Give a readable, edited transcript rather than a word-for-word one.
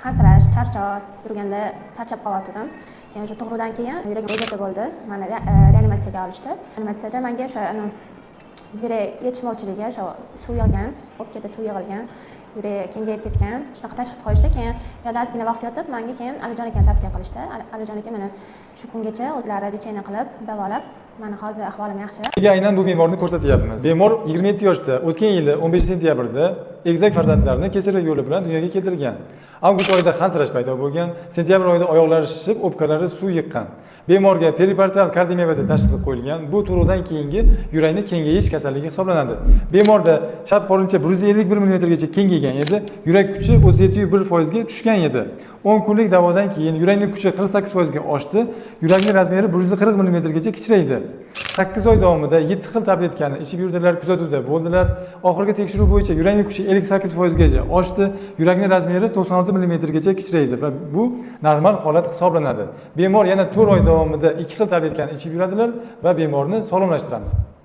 Hansirash, charchoq, yurganda charchab qolgandim. Keyin o'sha tug'ruqdan keyin yuragim bezovta bo'ldi. Meni reanimatsiyaga olishdi. Reanimatsiyada menga o'sha yurak yetishmovchiligi, o'sha suv yog'gan, o'pkada suv yig'ilgan, yurak kengayib ketgan. Shunaqa tashxis qo'yishdi. Keyin yo'lda ozgina vaqt yotib, menga keyin Alijon akani tavsiya qilishdi. Alijon aka meni shu kungacha o'zlari lecheniya qilib, davolab, meni hozir ahvolim yaxshi. Nega aynan bu bemorni ko'rsatyapmiz? Bemor 27 yoshda, o'tgan yili 15 sentyabrda egizak farzandlarini kesillik yo'li bilan dunyoga keltirgan. Avgust oyida hansirash paydo bo'lgan, sentyabr oyida oyoqlari shishib, o'pkalari suv yiqqan. Bemorga periportal kardiomiyopatiya tashxisi qo'yilgan. Bu tug'ruqdan keyingi yurakni kengayish kasalligi hisoblanadi. Bemorda chap qorincha 151 mm gacha kengaygan edi, yurak kuchi 37.1% ga tushgan edi. 10 kunlik davodan keyin yurakning kuchi 48% ga oshdi, yurakning razmeri 140 mm gacha kichraydi. 8 oy davomida 7 xil tabletkani ichib yurdilar, kuzatuvda bo'ldilar. Oxirgi tekshiruv bo'yicha yurakning kuchi 58% gacha oshdi, yurakning razmeri 96 mm gacha kichraydi va bu normal holat hisoblanadi. Bemor yana 4 oy davomida 2 xil tabletkani ichib yuradilar va bemorni sog'lomlashtiramiz.